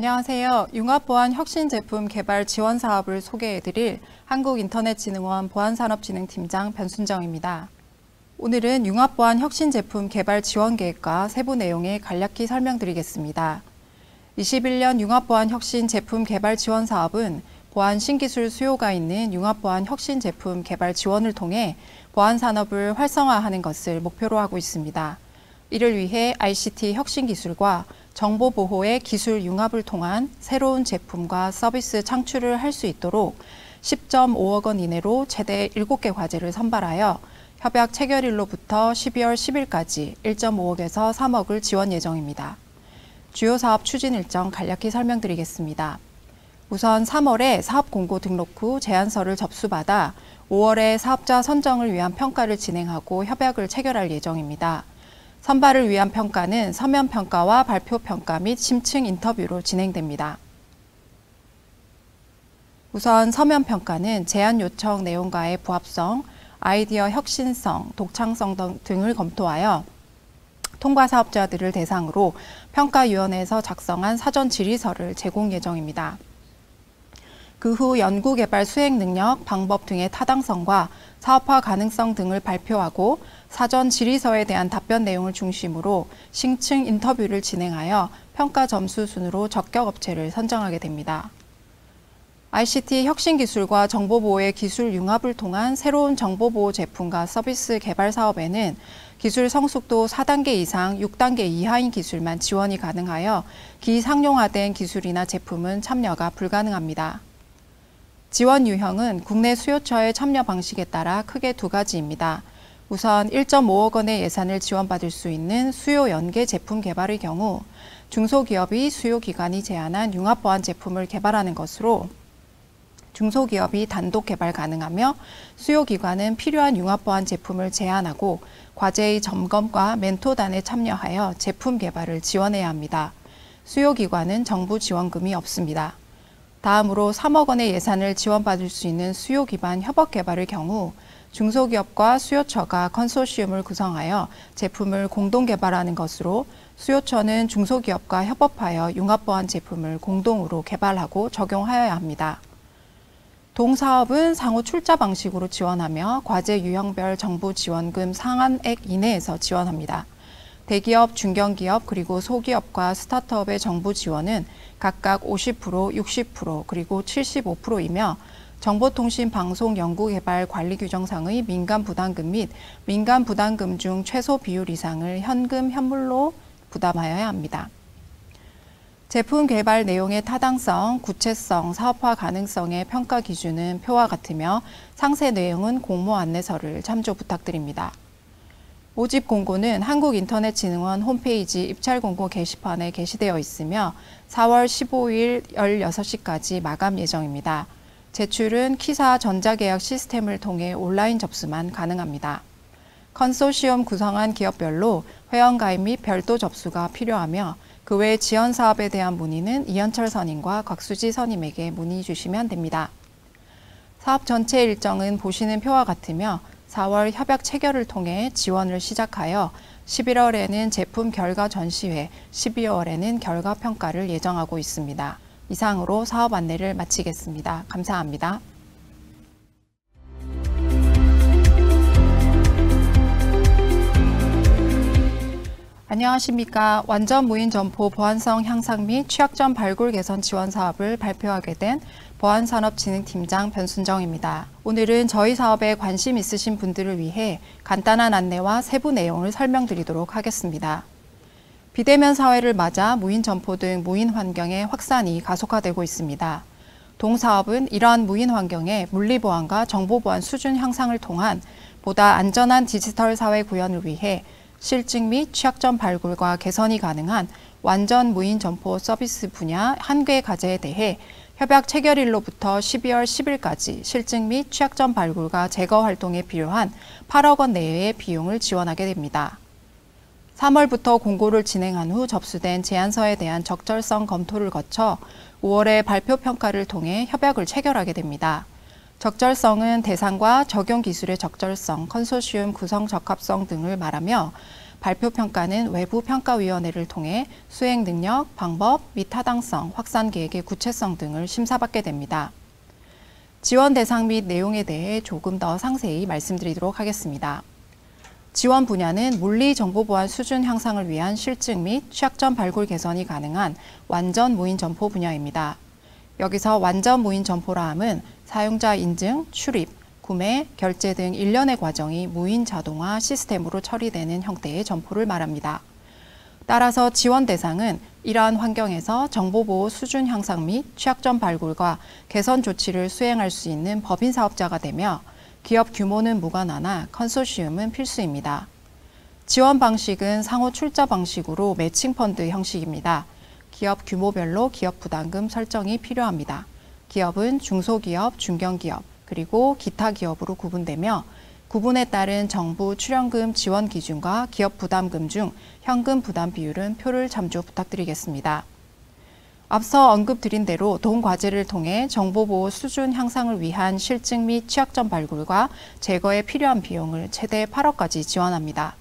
안녕하세요. 융합보안 혁신제품 개발 지원 사업을 소개해드릴 한국인터넷진흥원 보안산업진흥팀장 변순정입니다. 오늘은 융합보안 혁신제품 개발 지원 계획과 세부 내용에 간략히 설명드리겠습니다. 21년 융합보안 혁신 제품 개발 지원 사업은 보안 신기술 수요가 있는 융합보안 혁신 제품 개발 지원을 통해 보안 산업을 활성화하는 것을 목표로 하고 있습니다. 이를 위해 ICT 혁신 기술과 정보 보호의 기술 융합을 통한 새로운 제품과 서비스 창출을 할 수 있도록 10.5억 원 이내로 최대 7개 과제를 선발하여 협약 체결일로부터 12월 10일까지 1.5억에서 3억을 지원 예정입니다. 주요 사업 추진 일정 간략히 설명드리겠습니다. 우선 3월에 사업 공고 등록 후 제안서를 접수받아 5월에 사업자 선정을 위한 평가를 진행하고 협약을 체결할 예정입니다. 선발을 위한 평가는 서면 평가와 발표 평가 및 심층 인터뷰로 진행됩니다. 우선 서면 평가는 제안 요청 내용과의 부합성, 아이디어 혁신성, 독창성 등을 검토하여 통과 사업자들을 대상으로 평가위원회에서 작성한 사전 질의서를 제공 예정입니다. 그 후 연구개발 수행 능력, 방법 등의 타당성과 사업화 가능성 등을 발표하고 사전 질의서에 대한 답변 내용을 중심으로 심층 인터뷰를 진행하여 평가 점수 순으로 적격 업체를 선정하게 됩니다. ICT 혁신 기술과 정보보호의 기술 융합을 통한 새로운 정보보호 제품과 서비스 개발 사업에는 기술 성숙도 4단계 이상 6단계 이하인 기술만 지원이 가능하여 기상용화된 기술이나 제품은 참여가 불가능합니다. 지원 유형은 국내 수요처의 참여 방식에 따라 크게 두 가지입니다. 우선 1.5억 원의 예산을 지원받을 수 있는 수요 연계 제품 개발의 경우 중소기업이 수요기관이 제안한 융합보안 제품을 개발하는 것으로 중소기업이 단독 개발 가능하며 수요기관은 필요한 융합보안 제품을 제안하고 과제의 점검과 멘토단에 참여하여 제품 개발을 지원해야 합니다. 수요기관은 정부 지원금이 없습니다. 다음으로 3억 원의 예산을 지원받을 수 있는 수요 기반 협업 개발의 경우 중소기업과 수요처가 컨소시엄을 구성하여 제품을 공동 개발하는 것으로 수요처는 중소기업과 협업하여 융합보안 제품을 공동으로 개발하고 적용하여야 합니다. 동사업은 상호 출자 방식으로 지원하며 과제 유형별 정부 지원금 상한액 이내에서 지원합니다. 대기업, 중견기업, 그리고 소기업과 스타트업의 정부 지원은 각각 50%, 60%, 그리고 75%이며 정보통신방송연구개발관리규정상의 민간부담금 및 민간부담금 중 최소 비율 이상을 현금, 현물로 부담하여야 합니다. 제품 개발 내용의 타당성, 구체성, 사업화 가능성의 평가 기준은 표와 같으며 상세 내용은 공모 안내서를 참조 부탁드립니다. 모집 공고는 한국인터넷진흥원 홈페이지 입찰공고 게시판에 게시되어 있으며 4월 15일 16시까지 마감 예정입니다. 제출은 키사 전자계약 시스템을 통해 온라인 접수만 가능합니다. 컨소시엄 구성한 기업별로 회원가입 및 별도 접수가 필요하며 그 외 지원 사업에 대한 문의는 이현철 선임과 곽수지 선임에게 문의 주시면 됩니다. 사업 전체 일정은 보시는 표와 같으며 4월 협약 체결을 통해 지원을 시작하여 11월에는 제품 결과 전시회, 12월에는 결과 평가를 예정하고 있습니다. 이상으로 사업 안내를 마치겠습니다. 감사합니다. 안녕하십니까. 완전 무인 점포 보안성 향상 및 취약점 발굴 개선 지원 사업을 발표하게 된 보안산업진흥팀장 변순정입니다. 오늘은 저희 사업에 관심 있으신 분들을 위해 간단한 안내와 세부 내용을 설명드리도록 하겠습니다. 비대면 사회를 맞아 무인 점포 등 무인 환경의 확산이 가속화되고 있습니다. 동사업은 이러한 무인 환경의 물리보안과 정보보안 수준 향상을 통한 보다 안전한 디지털 사회 구현을 위해 실증 및 취약점 발굴과 개선이 가능한 완전 무인 점포 서비스 분야 한 개 과제에 대해 협약 체결일로부터 12월 10일까지 실증 및 취약점 발굴과 제거 활동에 필요한 8억 원 내외의 비용을 지원하게 됩니다. 3월부터 공고를 진행한 후 접수된 제안서에 대한 적절성 검토를 거쳐 5월에 발표 평가를 통해 협약을 체결하게 됩니다. 적절성은 대상과 적용 기술의 적절성, 컨소시엄 구성 적합성 등을 말하며 발표 평가는 외부 평가위원회를 통해 수행 능력, 방법 및 타당성, 확산 계획의 구체성 등을 심사받게 됩니다. 지원 대상 및 내용에 대해 조금 더 상세히 말씀드리도록 하겠습니다. 지원 분야는 물리 정보 보안 수준 향상을 위한 실증 및 취약점 발굴 개선이 가능한 완전 무인 점포 분야입니다. 여기서 완전 무인 점포라 함은 사용자 인증, 출입, 구매, 결제 등 일련의 과정이 무인 자동화 시스템으로 처리되는 형태의 점포를 말합니다. 따라서 지원 대상은 이러한 환경에서 정보보호 수준 향상 및 취약점 발굴과 개선 조치를 수행할 수 있는 법인 사업자가 되며 기업 규모는 무관하나 컨소시엄은 필수입니다. 지원 방식은 상호 출자 방식으로 매칭 펀드 형식입니다. 기업 규모별로 기업 부담금 설정이 필요합니다. 기업은 중소기업, 중견기업, 그리고 기타 기업으로 구분되며 구분에 따른 정부 출연금 지원 기준과 기업 부담금 중 현금 부담 비율은 표를 참조 부탁드리겠습니다. 앞서 언급드린 대로 동 과제를 통해 정보보호 수준 향상을 위한 실증 및 취약점 발굴과 제거에 필요한 비용을 최대 8억까지 지원합니다.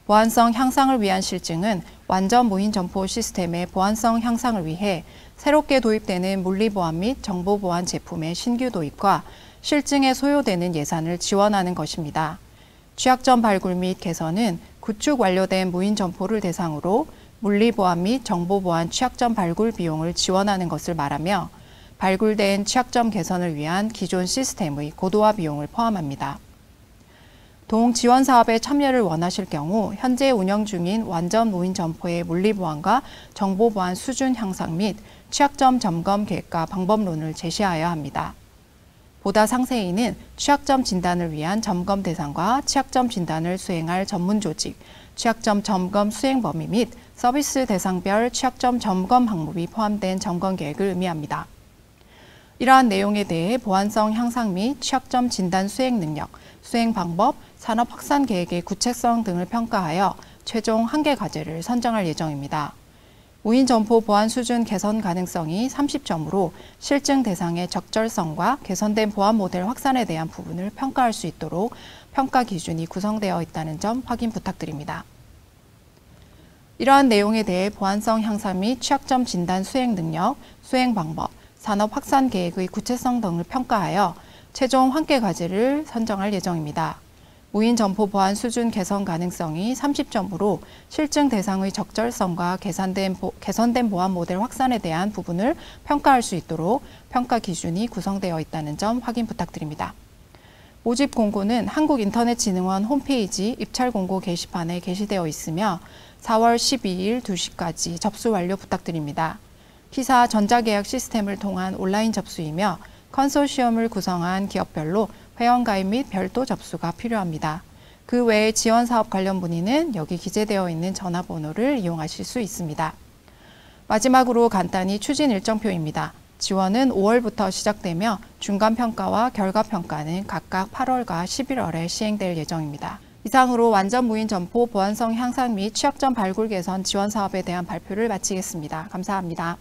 보안성 향상을 위한 실증은 완전 무인 점포 시스템의 보안성 향상을 위해 새롭게 도입되는 물리보안 및 정보보안 제품의 신규 도입과 실증에 소요되는 예산을 지원하는 것입니다. 취약점 발굴 및 개선은 구축 완료된 무인 점포를 대상으로 물리보안 및 정보보안 취약점 발굴 비용을 지원하는 것을 말하며 발굴된 취약점 개선을 위한 기존 시스템의 고도화 비용을 포함합니다. 동 지원 사업에 참여를 원하실 경우 현재 운영 중인 완전 무인 점포의 물리보안과 정보보안 수준 향상 및 취약점 점검 계획과 방법론을 제시하여야 합니다. 보다 상세히는 취약점 진단을 위한 점검 대상과 취약점 진단을 수행할 전문 조직, 취약점 점검 수행 범위 및 서비스 대상별 취약점 점검 항목이 포함된 점검 계획을 의미합니다. 이러한 내용에 대해 보안성 향상 및 취약점 진단 수행 능력, 수행 방법, 산업 확산 계획의 구체성 등을 평가하여 최종 1개 과제를 선정할 예정입니다. 무인 점포 보안 수준 개선 가능성이 30점으로 실증 대상의 적절성과 개선된 보안 모델 확산에 대한 부분을 평가할 수 있도록 평가 기준이 구성되어 있다는 점 확인 부탁드립니다. 이러한 내용에 대해 보안성 향상 및 취약점 진단 수행 능력, 수행 방법, 산업 확산 계획의 구체성 등을 평가하여 최종 1개 과제를 선정할 예정입니다. 무인 점포 보안 수준 개선 가능성이 30점으로 실증 대상의 적절성과 개선된 보안 모델 확산에 대한 부분을 평가할 수 있도록 평가 기준이 구성되어 있다는 점 확인 부탁드립니다. 모집 공고는 한국인터넷진흥원 홈페이지 입찰 공고 게시판에 게시되어 있으며 4월 12일 2시까지 접수 완료 부탁드립니다. 기사 전자계약 시스템을 통한 온라인 접수이며 컨소시엄을 구성한 기업별로 회원가입 및 별도 접수가 필요합니다. 그 외에 지원사업 관련 문의는 여기 기재되어 있는 전화번호를 이용하실 수 있습니다. 마지막으로 간단히 추진 일정표입니다. 지원은 5월부터 시작되며 중간평가와 결과평가는 각각 8월과 11월에 시행될 예정입니다. 이상으로 완전 무인 점포 보안성 향상 및 취약점 발굴 개선 지원 사업에 대한 발표를 마치겠습니다. 감사합니다.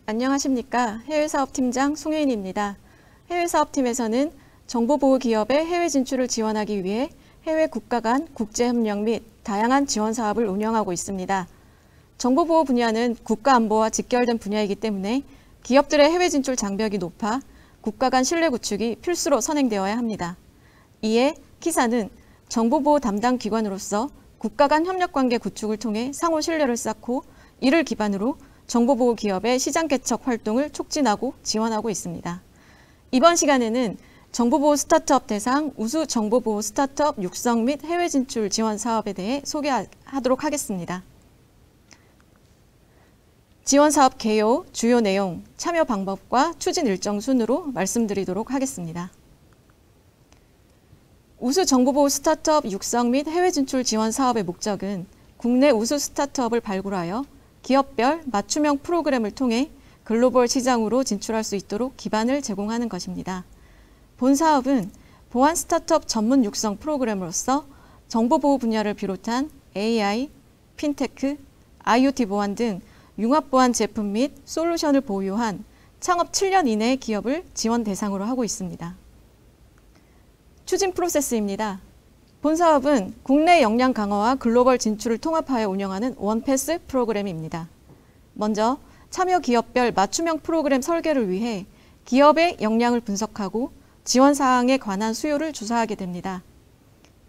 안녕하십니까. 해외사업팀장 송혜인입니다. 해외사업팀에서는 정보보호기업의 해외 진출을 지원하기 위해 해외 국가 간 국제협력 및 다양한 지원 사업을 운영하고 있습니다. 정보보호 분야는 국가안보와 직결된 분야이기 때문에 기업들의 해외 진출 장벽이 높아 국가 간 신뢰 구축이 필수로 선행되어야 합니다. 이에 키사는 정보보호 담당 기관으로서 국가 간 협력관계 구축을 통해 상호 신뢰를 쌓고 이를 기반으로 정보보호 기업의 시장 개척 활동을 촉진하고 지원하고 있습니다. 이번 시간에는 정보보호 스타트업 대상 우수 정보보호 스타트업 육성 및 해외 진출 지원 사업에 대해 소개하도록 하겠습니다. 지원 사업 개요, 주요 내용, 참여 방법과 추진 일정 순으로 말씀드리도록 하겠습니다. 우수 정보보호 스타트업 육성 및 해외 진출 지원 사업의 목적은 국내 우수 스타트업을 발굴하여 기업별 맞춤형 프로그램을 통해 글로벌 시장으로 진출할 수 있도록 기반을 제공하는 것입니다. 본 사업은 보안 스타트업 전문 육성 프로그램으로서 정보보호 분야를 비롯한 AI, 핀테크, IoT 보안 등 융합보안 제품 및 솔루션을 보유한 창업 7년 이내의 기업을 지원 대상으로 하고 있습니다. 추진 프로세스입니다. 본 사업은 국내 역량 강화와 글로벌 진출을 통합하여 운영하는 원패스 프로그램입니다. 먼저 참여 기업별 맞춤형 프로그램 설계를 위해 기업의 역량을 분석하고 지원 사항에 관한 수요를 조사하게 됩니다.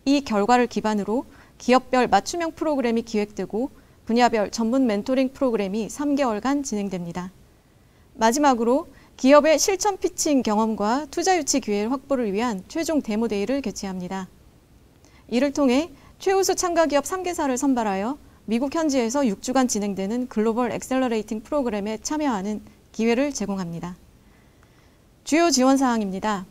이 결과를 기반으로 기업별 맞춤형 프로그램이 기획되고 분야별 전문 멘토링 프로그램이 3개월간 진행됩니다. 마지막으로 기업의 실천 피칭 경험과 투자 유치 기회 확보를 위한 최종 데모 데이를 개최합니다. 이를 통해 최우수 참가 기업 3개사를 선발하여 미국 현지에서 6주간 진행되는 글로벌 엑셀러레이팅 프로그램에 참여하는 기회를 제공합니다. 주요 지원 사항입니다.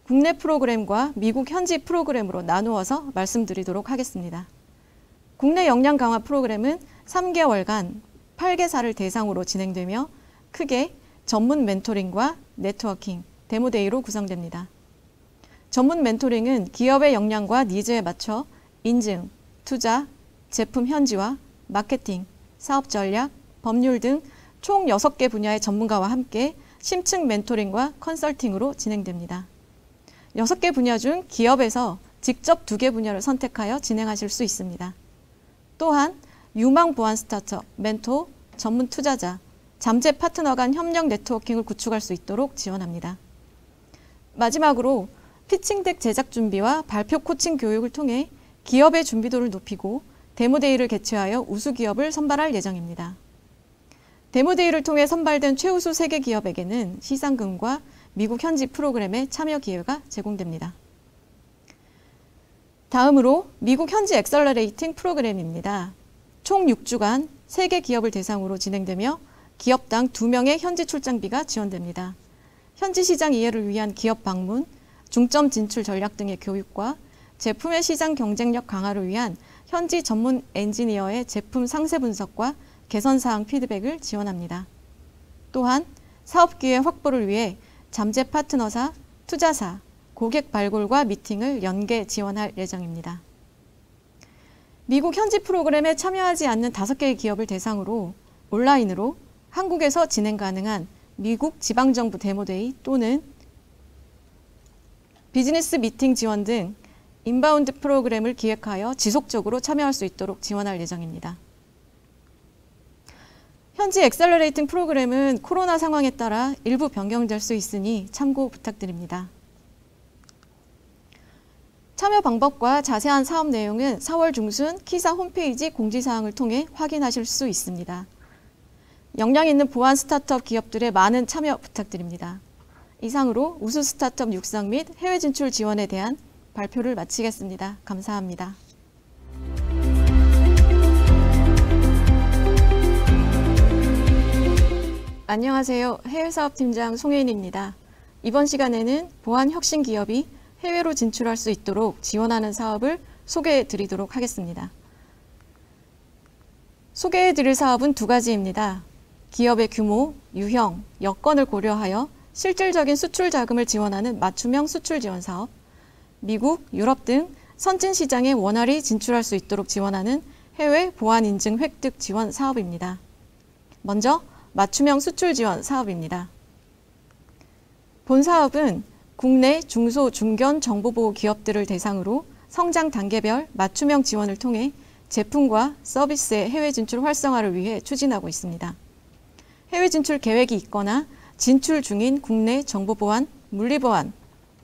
국내 프로그램과 미국 현지 프로그램으로 나누어서 말씀드리도록 하겠습니다. 국내 역량 강화 프로그램은 3개월간 8개사를 대상으로 진행되며 크게 전문 멘토링과 네트워킹, 데모데이로 구성됩니다. 전문 멘토링은 기업의 역량과 니즈에 맞춰 인증, 투자, 제품 현지화, 마케팅, 사업 전략, 법률 등 총 6개 분야의 전문가와 함께 심층 멘토링과 컨설팅으로 진행됩니다. 6개 분야 중 기업에서 직접 2개 분야를 선택하여 진행하실 수 있습니다. 또한 유망 보안 스타트업, 멘토, 전문 투자자, 잠재 파트너 간 협력 네트워킹을 구축할 수 있도록 지원합니다. 마지막으로 피칭덱 제작 준비와 발표 코칭 교육을 통해 기업의 준비도를 높이고 데모데이를 개최하여 우수 기업을 선발할 예정입니다. 데모데이를 통해 선발된 최우수 3개 기업에게는 시상금과 미국 현지 프로그램의 참여 기회가 제공됩니다. 다음으로 미국 현지 엑셀러레이팅 프로그램입니다. 총 6주간 3개 기업을 대상으로 진행되며 기업당 2명의 현지 출장비가 지원됩니다. 현지 시장 이해를 위한 기업 방문, 중점 진출 전략 등의 교육과 제품의 시장 경쟁력 강화를 위한 현지 전문 엔지니어의 제품 상세 분석과 개선 사항 피드백을 지원합니다. 또한 사업 기회 확보를 위해 잠재 파트너사, 투자사, 고객 발굴과 미팅을 연계 지원할 예정입니다. 미국 현지 프로그램에 참여하지 않는 5개의 기업을 대상으로 온라인으로 한국에서 진행 가능한 미국 지방정부 데모데이 또는 비즈니스 미팅 지원 등 인바운드 프로그램을 기획하여 지속적으로 참여할 수 있도록 지원할 예정입니다. 현지 엑셀러레이팅 프로그램은 코로나 상황에 따라 일부 변경될 수 있으니 참고 부탁드립니다. 참여 방법과 자세한 사업 내용은 4월 중순 키사 홈페이지 공지사항을 통해 확인하실 수 있습니다. 역량 있는 보안 스타트업 기업들의 많은 참여 부탁드립니다. 이상으로 우수 스타트업 육성 및 해외 진출 지원에 대한 발표를 마치겠습니다. 감사합니다. 안녕하세요. 해외사업팀장 송혜인입니다. 이번 시간에는 보안 혁신 기업이 해외로 진출할 수 있도록 지원하는 사업을 소개해 드리도록 하겠습니다. 소개해 드릴 사업은 2가지입니다. 기업의 규모, 유형, 여건을 고려하여 실질적인 수출 자금을 지원하는 맞춤형 수출 지원 사업, 미국, 유럽 등 선진 시장에 원활히 진출할 수 있도록 지원하는 해외 보안 인증 획득 지원 사업입니다. 먼저 맞춤형 수출 지원 사업입니다. 본 사업은 국내 중소, 중견 정보보호 기업들을 대상으로 성장 단계별 맞춤형 지원을 통해 제품과 서비스의 해외 진출 활성화를 위해 추진하고 있습니다. 해외 진출 계획이 있거나 진출 중인 국내 정보보안, 물리보안,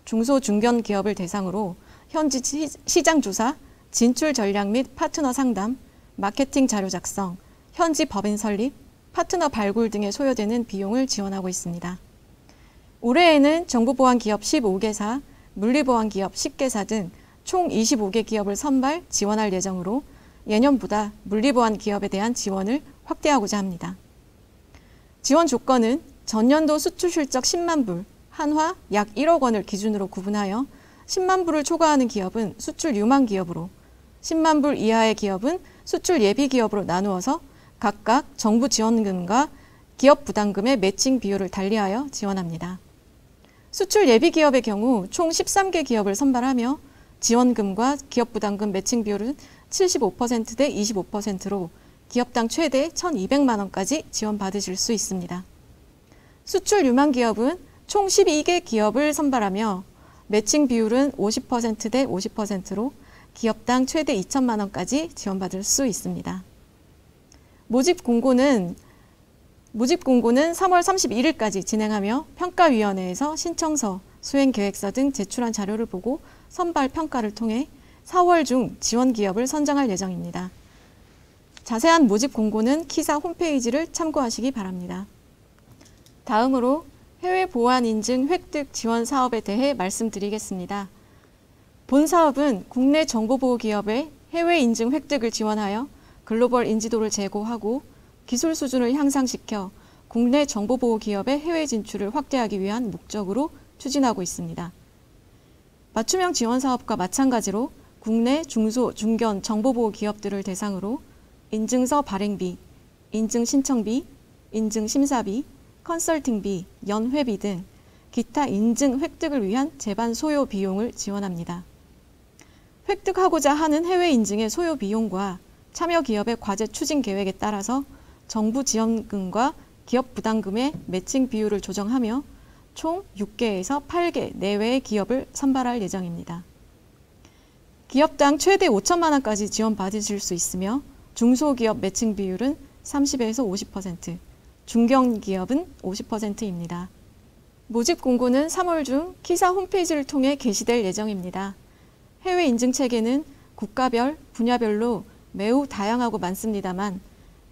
중소, 중견 기업을 대상으로 현지 시장 조사, 진출 전략 및 파트너 상담, 마케팅 자료 작성, 현지 법인 설립, 파트너 발굴 등에 소요되는 비용을 지원하고 있습니다. 올해에는 정보보안 기업 15개사, 물리보안 기업 10개사 등 총 25개 기업을 선발, 지원할 예정으로 예년보다 물리보안 기업에 대한 지원을 확대하고자 합니다. 지원 조건은 전년도 수출 실적 10만 불, 한화 약 1억 원을 기준으로 구분하여 10만 불을 초과하는 기업은 수출 유망 기업으로, 10만 불 이하의 기업은 수출 예비 기업으로 나누어서 각각 정부 지원금과 기업 부담금의 매칭 비율을 달리하여 지원합니다. 수출 예비 기업의 경우 총 13개 기업을 선발하며 지원금과 기업 부담금 매칭 비율은 75% 대 25%로 기업당 최대 1,200만 원까지 지원받으실 수 있습니다. 수출 유망 기업은 총 12개 기업을 선발하며 매칭 비율은 50%대 50%로 기업당 최대 2천만 원까지 지원받을 수 있습니다. 모집 공고는 3월 31일까지 진행하며 평가위원회에서 신청서, 수행계획서 등 제출한 자료를 보고 선발 평가를 통해 4월 중 지원 기업을 선정할 예정입니다. 자세한 모집 공고는 키사 홈페이지를 참고하시기 바랍니다. 다음으로 해외 보안 인증 획득 지원 사업에 대해 말씀드리겠습니다. 본 사업은 국내 정보보호 기업의 해외 인증 획득을 지원하여 글로벌 인지도를 제고하고 기술 수준을 향상시켜 국내 정보보호 기업의 해외 진출을 확대하기 위한 목적으로 추진하고 있습니다. 맞춤형 지원 사업과 마찬가지로 국내 중소, 중견 정보보호 기업들을 대상으로 인증서 발행비, 인증 신청비, 인증 심사비, 컨설팅비, 연회비 등 기타 인증 획득을 위한 재반 소요 비용을 지원합니다. 획득하고자 하는 해외 인증의 소요 비용과 참여 기업의 과제 추진 계획에 따라서 정부 지원금과 기업 부담금의 매칭 비율을 조정하며 총 6개에서 8개 내외의 기업을 선발할 예정입니다. 기업당 최대 5천만 원까지 지원받으실 수 있으며 중소기업 매칭 비율은 30에서 50%, 중견기업은 50%입니다. 모집 공고는 3월 중 키사 홈페이지를 통해 게시될 예정입니다. 해외 인증 체계는 국가별, 분야별로 매우 다양하고 많습니다만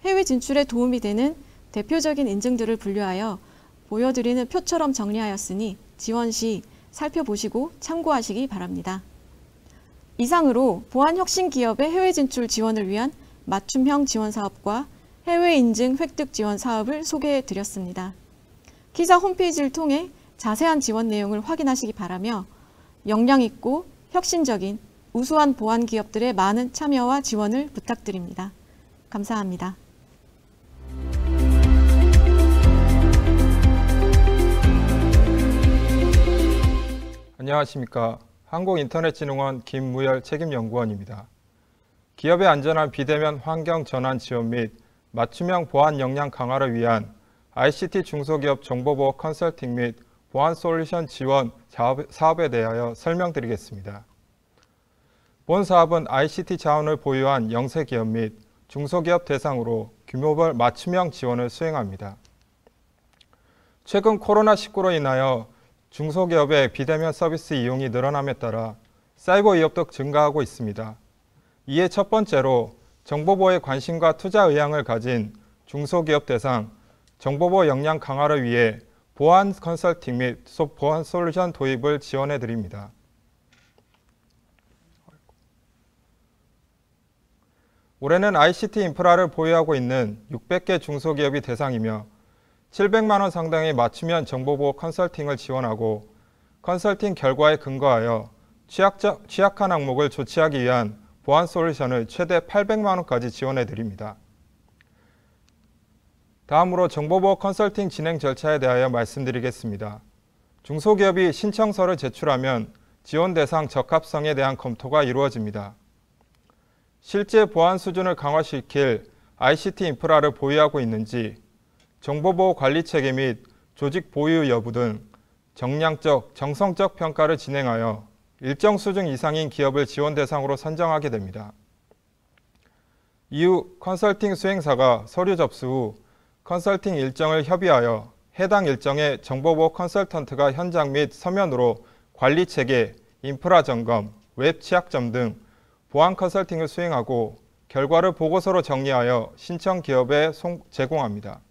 해외 진출에 도움이 되는 대표적인 인증들을 분류하여 보여드리는 표처럼 정리하였으니 지원 시 살펴보시고 참고하시기 바랍니다. 이상으로 보안혁신 기업의 해외 진출 지원을 위한 맞춤형 지원 사업과 해외 인증 획득 지원 사업을 소개해 드렸습니다. 키사 홈페이지를 통해 자세한 지원 내용을 확인하시기 바라며 역량 있고 혁신적인 우수한 보안 기업들의 많은 참여와 지원을 부탁드립니다. 감사합니다. 안녕하십니까. 한국인터넷진흥원 김무열 책임연구원입니다. 기업의 안전한 비대면 환경 전환 지원 및 맞춤형 보안 역량 강화를 위한 ICT 중소기업 정보보호 컨설팅 및 보안 솔루션 지원 사업에 대하여 설명드리겠습니다. 본 사업은 ICT 자원을 보유한 영세기업 및 중소기업 대상으로 규모별 맞춤형 지원을 수행합니다. 최근 코로나19로 인하여 중소기업의 비대면 서비스 이용이 늘어남에 따라 사이버 위협도 증가하고 있습니다. 이에 첫 번째로 정보보호에 관심과 투자 의향을 가진 중소기업 대상 정보보호 역량 강화를 위해 보안 컨설팅 및 보안 솔루션 도입을 지원해 드립니다. 올해는 ICT 인프라를 보유하고 있는 600개 중소기업이 대상이며 700만 원 상당의 맞춤형 정보보호 컨설팅을 지원하고 컨설팅 결과에 근거하여 취약한 항목을 조치하기 위한 보안 솔루션을 최대 800만 원까지 지원해 드립니다. 다음으로 정보보호 컨설팅 진행 절차에 대하여 말씀드리겠습니다. 중소기업이 신청서를 제출하면 지원 대상 적합성에 대한 검토가 이루어집니다. 실제 보안 수준을 강화시킬 ICT 인프라를 보유하고 있는지, 정보보호 관리 체계 및 조직 보유 여부 등 정량적, 정성적 평가를 진행하여 일정 수준 이상인 기업을 지원 대상으로 선정하게 됩니다. 이후 컨설팅 수행사가 서류 접수 후 컨설팅 일정을 협의하여 해당 일정의 정보보호 컨설턴트가 현장 및 서면으로 관리 체계, 인프라 점검, 웹 취약점 등 보안 컨설팅을 수행하고 결과를 보고서로 정리하여 신청 기업에 제공합니다.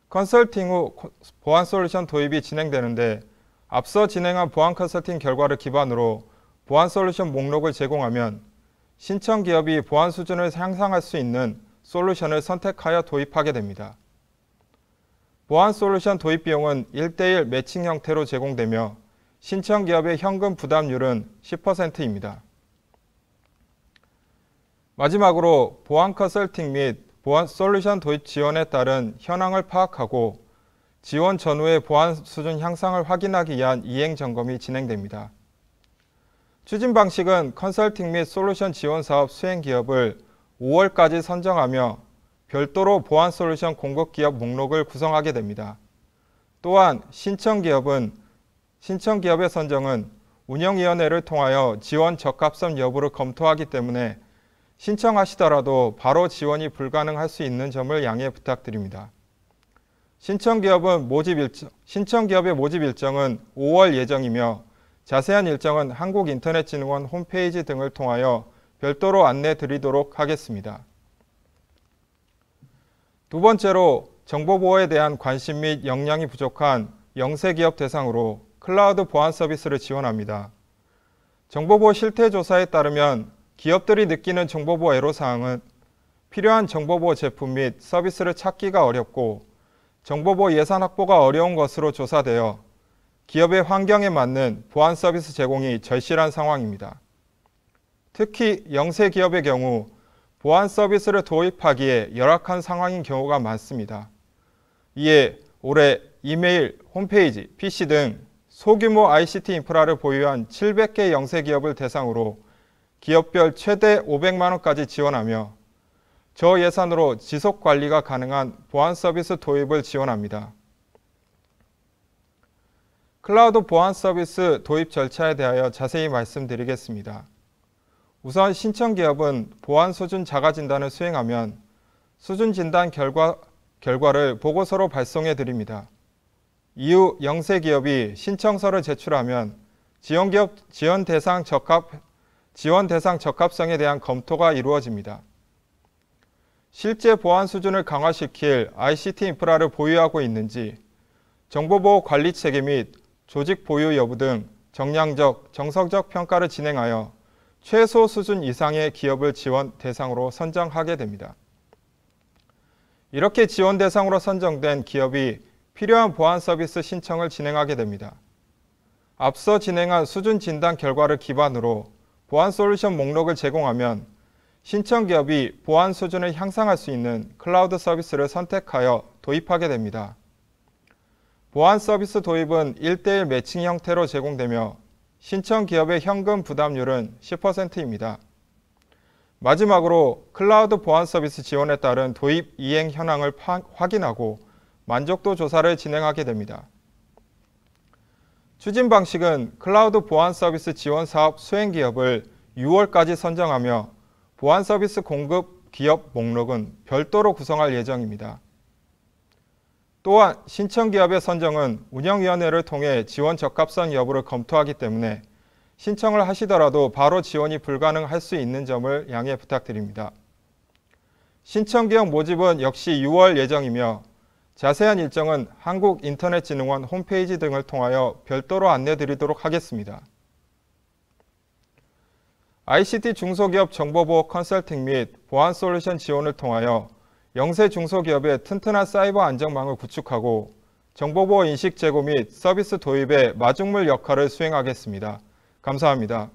컨설팅 후 보안 솔루션 도입이 진행되는데 앞서 진행한 보안 컨설팅 결과를 기반으로 보안 솔루션 목록을 제공하면 신청 기업이 보안 수준을 향상할 수 있는 솔루션을 선택하여 도입하게 됩니다. 보안 솔루션 도입 비용은 1:1 매칭 형태로 제공되며 신청 기업의 현금 부담률은 10%입니다. 마지막으로 보안 컨설팅 및 보안 솔루션 도입 지원에 따른 현황을 파악하고 지원 전후의 보안 수준 향상을 확인하기 위한 이행 점검이 진행됩니다. 추진 방식은 컨설팅 및 솔루션 지원 사업 수행 기업을 5월까지 선정하며 별도로 보안 솔루션 공급 기업 목록을 구성하게 됩니다. 또한 신청 기업은 신청 기업의 선정은 운영위원회를 통하여 지원 적합성 여부를 검토하기 때문에 신청하시더라도 바로 지원이 불가능할 수 있는 점을 양해 부탁드립니다. 신청 기업의 모집 일정은 5월 예정이며 자세한 일정은 한국인터넷진흥원 홈페이지 등을 통하여 별도로 안내 드리도록 하겠습니다. 두 번째로 정보보호에 대한 관심 및 역량이 부족한 영세기업 대상으로 클라우드 보안 서비스를 지원합니다. 정보보호 실태조사에 따르면 기업들이 느끼는 정보보호 애로사항은 필요한 정보보호 제품 및 서비스를 찾기가 어렵고 정보보호 예산 확보가 어려운 것으로 조사되어 기업의 환경에 맞는 보안 서비스 제공이 절실한 상황입니다. 특히 영세기업의 경우 보안 서비스를 도입하기에 열악한 상황인 경우가 많습니다. 이에 올해 이메일, 홈페이지, PC 등 소규모 ICT 인프라를 보유한 700개 영세기업을 대상으로 기업별 최대 500만 원까지 지원하며 저예산으로 지속 관리가 가능한 보안 서비스 도입을 지원합니다. 클라우드 보안 서비스 도입 절차에 대하여 자세히 말씀드리겠습니다. 우선 신청 기업은 보안 수준 자가 진단을 수행하면 수준 진단 결과를 보고서로 발송해 드립니다. 이후 영세 기업이 신청서를 제출하면 지원 대상 적합성에 대한 검토가 이루어집니다. 실제 보안 수준을 강화시킬 ICT 인프라를 보유하고 있는지, 정보보호 관리 체계 및 조직 보유 여부 등 정량적, 정석적 평가를 진행하여 최소 수준 이상의 기업을 지원 대상으로 선정하게 됩니다. 이렇게 지원 대상으로 선정된 기업이 필요한 보안 서비스 신청을 진행하게 됩니다. 앞서 진행한 수준 진단 결과를 기반으로 보안 솔루션 목록을 제공하면 신청 기업이 보안 수준을 향상할 수 있는 클라우드 서비스를 선택하여 도입하게 됩니다. 보안 서비스 도입은 1:1 매칭 형태로 제공되며 신청 기업의 현금 부담률은 10%입니다. 마지막으로 클라우드 보안 서비스 지원에 따른 도입 이행 현황을 확인하고 만족도 조사를 진행하게 됩니다. 추진 방식은 클라우드 보안 서비스 지원 사업 수행 기업을 6월까지 선정하며 보안 서비스 공급 기업 목록은 별도로 구성할 예정입니다. 또한 신청 기업의 선정은 운영위원회를 통해 지원 적합성 여부를 검토하기 때문에 신청을 하시더라도 바로 지원이 불가능할 수 있는 점을 양해 부탁드립니다. 신청 기업 모집은 역시 6월 예정이며 자세한 일정은 한국인터넷진흥원 홈페이지 등을 통하여 별도로 안내드리도록 하겠습니다. ICT 중소기업 정보보호 컨설팅 및 보안 솔루션 지원을 통하여 영세 중소기업의 튼튼한 사이버 안전망을 구축하고 정보보호 인식 제고 및 서비스 도입의 마중물 역할을 수행하겠습니다. 감사합니다.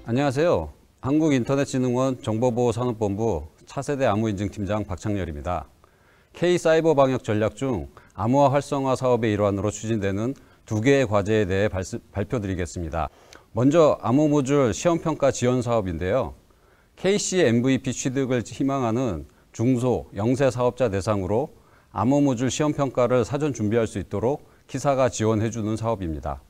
안녕하세요. 한국인터넷진흥원 정보보호산업본부 차세대 암호인증팀장 박창렬입니다. K사이버 방역 전략 중 암호화 활성화 사업의 일환으로 추진되는 2개의 과제에 대해 발표드리겠습니다. 먼저 암호모듈 시험평가 지원 사업인데요. KC MVP 취득을 희망하는 중소, 영세 사업자 대상으로 암호모듈 시험평가를 사전 준비할 수 있도록 키사가 지원해주는 사업입니다.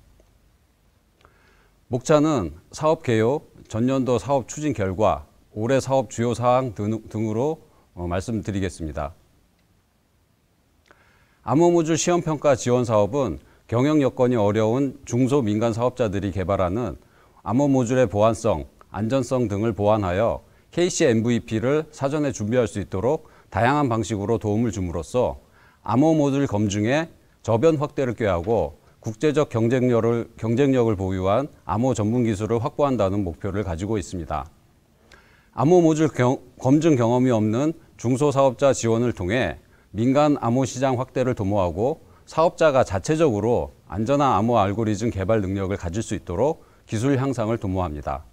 목차는 사업 개요, 전년도 사업 추진 결과, 올해 사업 주요 사항 등으로 말씀드리겠습니다. 암호모듈 시험평가 지원 사업은 경영 여건이 어려운 중소민간 사업자들이 개발하는 암호모듈의 보안성, 안전성 등을 보완하여 KC MVP를 사전에 준비할 수 있도록 다양한 방식으로 도움을 줌으로써 암호모듈 검증에 저변 확대를 꾀하고 국제적 경쟁력을 보유한 암호 전문 기술을 확보한다는 목표를 가지고 있습니다. 암호모듈 검증 경험이 없는 중소사업자 지원을 통해 민간 암호 시장 확대를 도모하고 사업자가 자체적으로 안전한 암호 알고리즘 개발 능력을 가질 수 있도록 기술 향상을 도모합니다.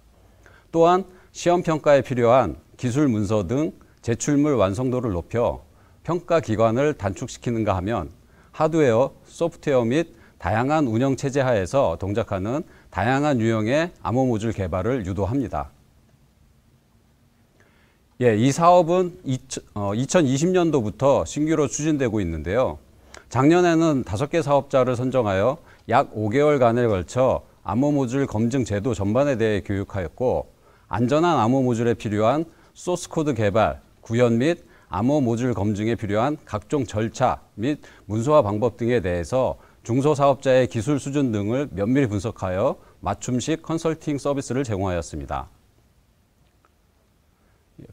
또한 시험평가에 필요한 기술 문서 등 제출물 완성도를 높여 평가 기간을 단축시키는가 하면 하드웨어, 소프트웨어 및 다양한 운영체제 하에서 동작하는 다양한 유형의 암호모듈 개발을 유도합니다. 이 사업은 2020년도부터 신규로 추진되고 있는데요. 작년에는 5개 사업자를 선정하여 약 5개월간에 걸쳐 암호 모듈 검증 제도 전반에 대해 교육하였고, 안전한 암호 모듈에 필요한 소스 코드 개발, 구현 및 암호 모듈 검증에 필요한 각종 절차 및 문서화 방법 등에 대해서 중소사업자의 기술 수준 등을 면밀히 분석하여 맞춤식 컨설팅 서비스를 제공하였습니다.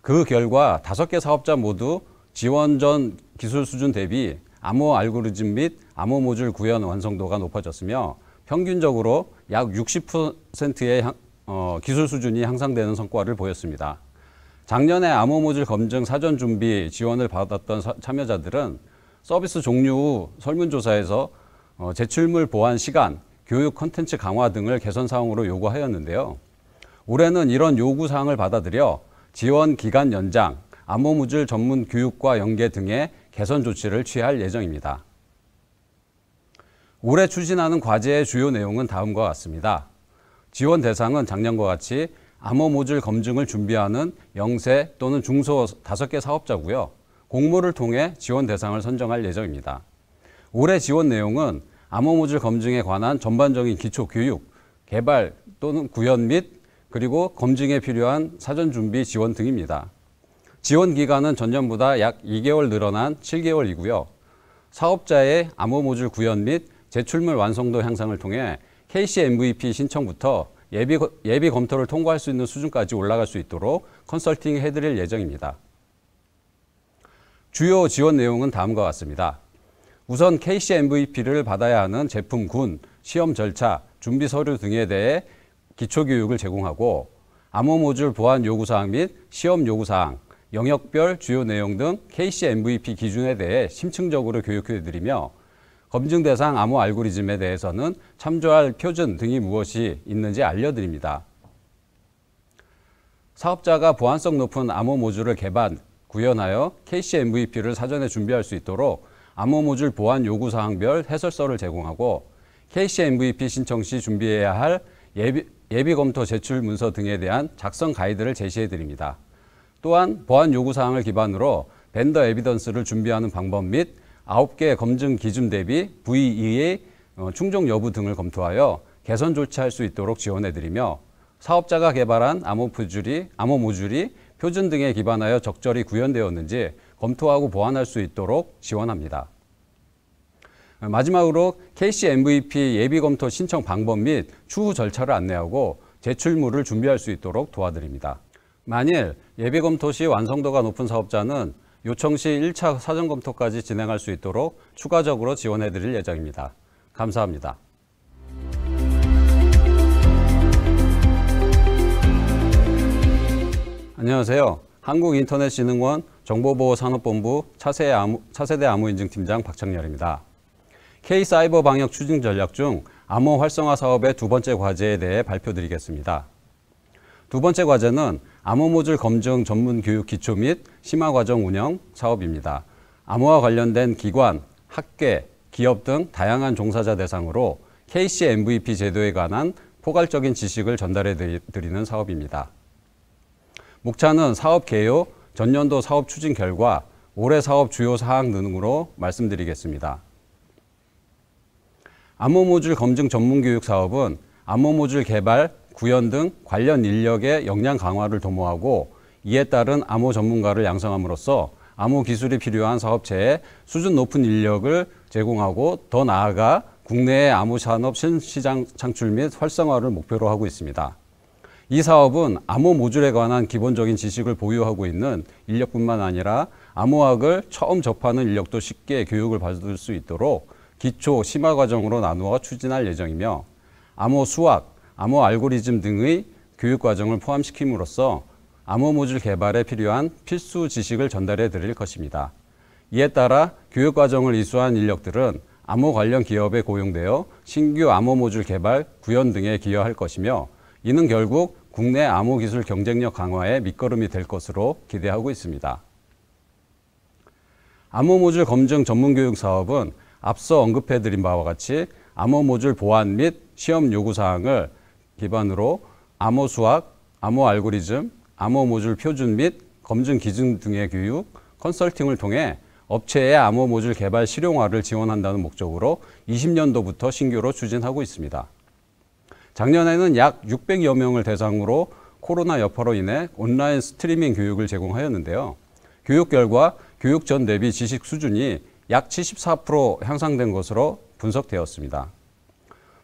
그 결과 5개 사업자 모두 지원 전 기술 수준 대비 암호 알고리즘 및 암호 모듈 구현 완성도가 높아졌으며 평균적으로 약 60%의 기술 수준이 향상되는 성과를 보였습니다. 작년에 암호 모듈 검증 사전 준비 지원을 받았던 참여자들은 서비스 종료 후 설문조사에서 제출물 보안 시간, 교육 콘텐츠 강화 등을 개선 사항으로 요구하였는데요. 올해는 이런 요구 사항을 받아들여 지원 기간 연장, 암호 모듈 전문 교육과 연계 등의 개선 조치를 취할 예정입니다. 올해 추진하는 과제의 주요 내용은 다음과 같습니다. 지원 대상은 작년과 같이 암호 모듈 검증을 준비하는 영세 또는 중소 5개 사업자고요. 공모를 통해 지원 대상을 선정할 예정입니다. 올해 지원 내용은 암호 모듈 검증에 관한 전반적인 기초 교육, 개발 또는 구현 및 그리고 검증에 필요한 사전 준비 지원 등입니다. 지원 기간은 전년보다 약 2개월 늘어난 7개월이고요. 사업자의 암호 모듈 구현 및 제출물 완성도 향상을 통해 KC MVP 신청부터 예비 검토를 통과할 수 있는 수준까지 올라갈 수 있도록 컨설팅 해드릴 예정입니다. 주요 지원 내용은 다음과 같습니다. 우선 KC MVP를 받아야 하는 제품군, 시험 절차, 준비 서류 등에 대해 기초교육을 제공하고 암호 모듈 보안 요구사항 및 시험 요구사항, 영역별 주요 내용 등 KC MVP 기준에 대해 심층적으로 교육해드리며 검증 대상 암호 알고리즘에 대해서는 참조할 표준 등이 무엇이 있는지 알려드립니다. 사업자가 보안성 높은 암호 모듈을 개발, 구현하여 KC MVP를 사전에 준비할 수 있도록 암호 모듈 보안 요구사항별 해설서를 제공하고 KC MVP 신청 시 준비해야 할 예비 검토 제출 문서 등에 대한 작성 가이드를 제시해 드립니다. 또한 보안 요구사항을 기반으로 벤더 에비던스를 준비하는 방법 및 9개 검증 기준 대비 VE의 충족 여부 등을 검토하여 개선 조치할 수 있도록 지원해 드리며 사업자가 개발한 암호 모듈이 표준 등에 기반하여 적절히 구현되었는지 검토하고 보완할 수 있도록 지원합니다. 마지막으로 KC MVP 예비 검토 신청 방법 및 추후 절차를 안내하고 제출물을 준비할 수 있도록 도와드립니다. 만일 예비 검토 시 완성도가 높은 사업자는 요청 시 1차 사전 검토까지 진행할 수 있도록 추가적으로 지원해 드릴 예정입니다. 감사합니다. 안녕하세요. 한국인터넷진흥원 정보보호산업본부 차세대 암호인증팀장 박창렬입니다. K사이버 방역 추진 전략 중 암호 활성화 사업의 2번째 과제에 대해 발표드리겠습니다. 2번째 과제는 암호 모듈 검증 전문 교육 기초 및 심화 과정 운영 사업입니다. 암호와 관련된 기관, 학계, 기업 등 다양한 종사자 대상으로 KC MVP 제도에 관한 포괄적인 지식을 전달해 드리는 사업입니다. 목차는 사업 개요, 전년도 사업 추진 결과, 올해 사업 주요 사항 등으로 말씀드리겠습니다. 암호 모듈 검증 전문 교육 사업은 암호 모듈 개발, 구현 등 관련 인력의 역량 강화를 도모하고 이에 따른 암호 전문가를 양성함으로써 암호 기술이 필요한 사업체에 수준 높은 인력을 제공하고 더 나아가 국내의 암호 산업 신시장 창출 및 활성화를 목표로 하고 있습니다. 이 사업은 암호 모듈에 관한 기본적인 지식을 보유하고 있는 인력뿐만 아니라 암호학을 처음 접하는 인력도 쉽게 교육을 받을 수 있도록 기초, 심화 과정으로 나누어 추진할 예정이며 암호 수학, 암호 알고리즘 등의 교육 과정을 포함시킴으로써 암호 모듈 개발에 필요한 필수 지식을 전달해 드릴 것입니다. 이에 따라 교육 과정을 이수한 인력들은 암호 관련 기업에 고용되어 신규 암호 모듈 개발, 구현 등에 기여할 것이며 이는 결국 국내 암호 기술 경쟁력 강화의 밑거름이 될 것으로 기대하고 있습니다. 암호 모듈 검증 전문 교육 사업은 앞서 언급해 드린 바와 같이 암호 모듈 보안 및 시험 요구 사항을 기반으로 암호 수학, 암호 알고리즘, 암호 모듈 표준 및 검증 기준 등의 교육, 컨설팅을 통해 업체의 암호 모듈 개발 실용화를 지원한다는 목적으로 20년도부터 신규로 추진하고 있습니다. 작년에는 약 600여 명을 대상으로 코로나 여파로 인해 온라인 스트리밍 교육을 제공하였는데요. 교육 결과 교육 전 대비 지식 수준이 약 74% 향상된 것으로 분석되었습니다.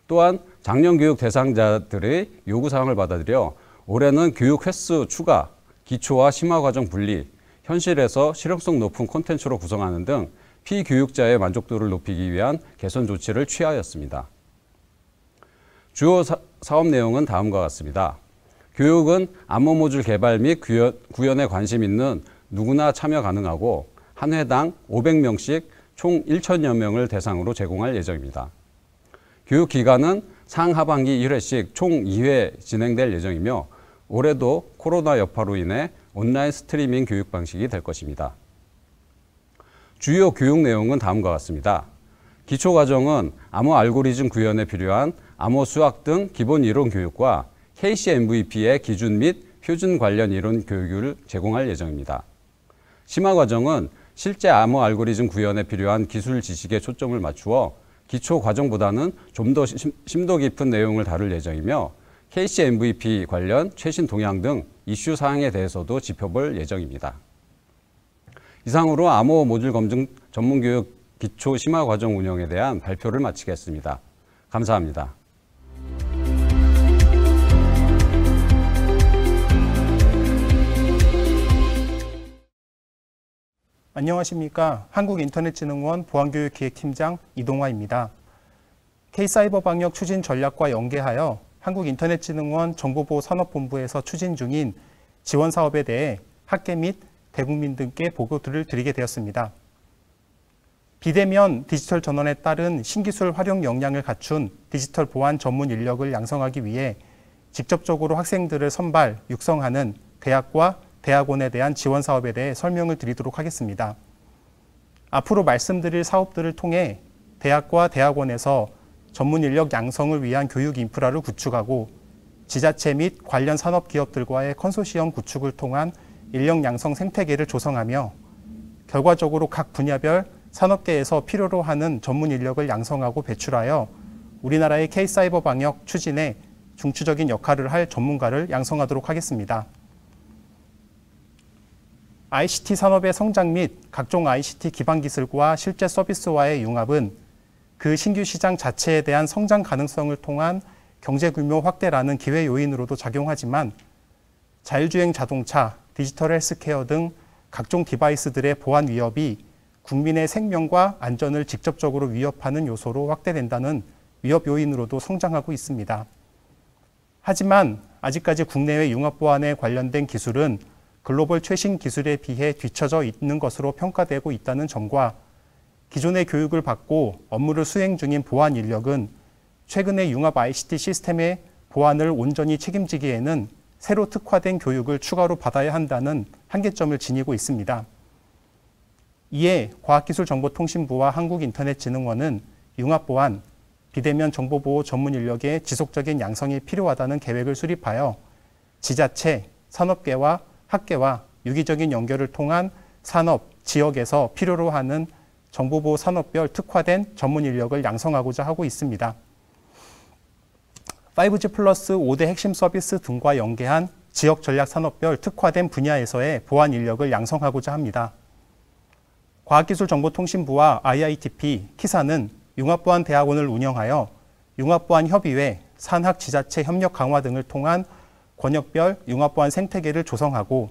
또한 작년 교육 대상자들의 요구사항을 받아들여 올해는 교육 횟수 추가, 기초와 심화과정 분리, 현실에서 실용성 높은 콘텐츠로 구성하는 등 피교육자의 만족도를 높이기 위한 개선 조치를 취하였습니다. 주요 사업 내용은 다음과 같습니다. 교육은 암호 모듈 개발 및 구현에 관심 있는 누구나 참여 가능하고 한 회당 500명씩 총 1,000여 명을 대상으로 제공할 예정입니다. 교육 기간은 상하반기 1회씩 총 2회 진행될 예정이며 올해도 코로나 여파로 인해 온라인 스트리밍 교육 방식이 될 것입니다. 주요 교육 내용은 다음과 같습니다. 기초과정은 암호 알고리즘 구현에 필요한 암호 수학 등 기본 이론 교육과 KC MVP의 기준 및 표준 관련 이론 교육을 제공할 예정입니다. 심화과정은 실제 암호 알고리즘 구현에 필요한 기술 지식에 초점을 맞추어 기초 과정보다는 좀 더 심도 깊은 내용을 다룰 예정이며 KC MVP 관련 최신 동향 등 이슈 사항에 대해서도 짚어볼 예정입니다. 이상으로 암호 모듈 검증 전문교육 기초 심화 과정 운영에 대한 발표를 마치겠습니다. 감사합니다. 안녕하십니까. 한국인터넷진흥원 보안교육기획팀장 이동화입니다. K사이버 방역 추진 전략과 연계하여 한국인터넷진흥원 정보보호산업본부에서 추진 중인 지원 사업에 대해 학계 및 대국민 등께 보고를 드리게 되었습니다. 비대면 디지털 전환에 따른 신기술 활용 역량을 갖춘 디지털 보안 전문 인력을 양성하기 위해 직접적으로 학생들을 선발, 육성하는 대학과 대학원에 대한 지원 사업에 대해 설명을 드리도록 하겠습니다. 앞으로 말씀드릴 사업들을 통해 대학과 대학원에서 전문 인력 양성을 위한 교육 인프라를 구축하고 지자체 및 관련 산업기업들과의 컨소시엄 구축을 통한 인력 양성 생태계를 조성하며 결과적으로 각 분야별 산업계에서 필요로 하는 전문 인력을 양성하고 배출하여 우리나라의 K사이버 방역 추진에 중추적인 역할을 할 전문가를 양성하도록 하겠습니다. ICT 산업의 성장 및 각종 ICT 기반 기술과 실제 서비스와의 융합은 그 신규 시장 자체에 대한 성장 가능성을 통한 경제 규모 확대라는 기회 요인으로도 작용하지만 자율주행 자동차, 디지털 헬스케어 등 각종 디바이스들의 보안 위협이 국민의 생명과 안전을 직접적으로 위협하는 요소로 확대된다는 위협 요인으로도 성장하고 있습니다. 하지만 아직까지 국내외 융합 보안에 관련된 기술은 글로벌 최신 기술에 비해 뒤처져 있는 것으로 평가되고 있다는 점과 기존의 교육을 받고 업무를 수행 중인 보안 인력은 최근의 융합 ICT 시스템의 보안을 온전히 책임지기에는 새로 특화된 교육을 추가로 받아야 한다는 한계점을 지니고 있습니다. 이에 과학기술정보통신부와 한국인터넷진흥원은 융합보안, 비대면 정보보호 전문 인력의 지속적인 양성이 필요하다는 계획을 수립하여 지자체, 산업계와 학계와 유기적인 연결을 통한 산업, 지역에서 필요로 하는 정보보호 산업별 특화된 전문 인력을 양성하고자 하고 있습니다. 5G 플러스 5대 핵심 서비스 등과 연계한 지역 전략 산업별 특화된 분야에서의 보안 인력을 양성하고자 합니다. 과학기술정보통신부와 IITP, 키사는 융합보안대학원을 운영하여 융합보안협의회, 산학지자체 협력 강화 등을 통한 권역별 융합보안 생태계를 조성하고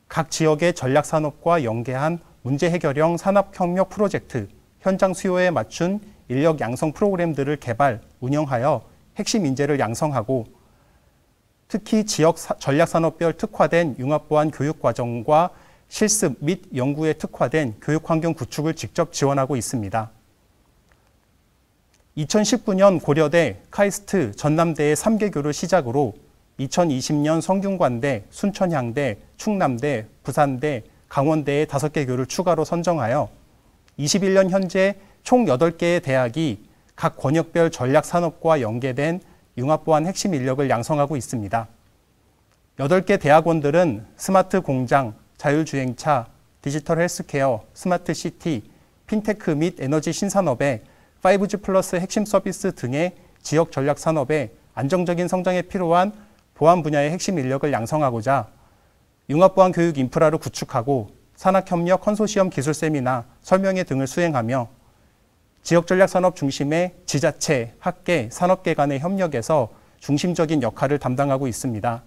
각 지역의 전략산업과 연계한 문제 해결형 산업협력 프로젝트, 현장 수요에 맞춘 인력 양성 프로그램들을 개발, 운영하여 핵심 인재를 양성하고 특히 지역 전략산업별 특화된 융합보안 교육과정과 실습 및 연구에 특화된 교육환경 구축을 직접 지원하고 있습니다. 2019년 고려대, 카이스트, 전남대의 3개교를 시작으로 2020년 성균관대, 순천향대, 충남대, 부산대, 강원대의 5개 교를 추가로 선정하여 21년 현재 총 8개의 대학이 각 권역별 전략산업과 연계된 융합보안 핵심 인력을 양성하고 있습니다. 8개 대학원들은 스마트 공장, 자율주행차, 디지털 헬스케어, 스마트 시티, 핀테크 및 에너지 신산업에 5G 플러스 핵심 서비스 등의 지역 전략 산업에 안정적인 성장에 필요한 보안 분야의 핵심 인력을 양성하고자 융합보안 교육 인프라를 구축하고 산학협력 컨소시엄 기술 세미나, 설명회 등을 수행하며 지역전략 산업 중심의 지자체, 학계, 산업계 간의 협력에서 중심적인 역할을 담당하고 있습니다.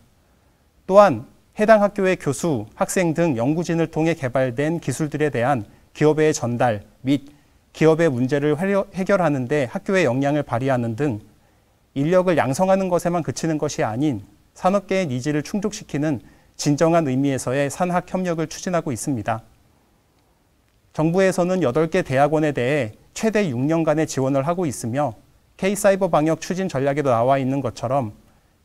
또한 해당 학교의 교수, 학생 등 연구진을 통해 개발된 기술들에 대한 기업의 전달 및 기업의 문제를 해결하는 데 학교의 역량을 발휘하는 등 인력을 양성하는 것에만 그치는 것이 아닌 산업계의 니즈를 충족시키는 진정한 의미에서의 산학 협력을 추진하고 있습니다. 정부에서는 8개 대학원에 대해 최대 6년간의 지원을 하고 있으며 K사이버 방역 추진 전략에도 나와 있는 것처럼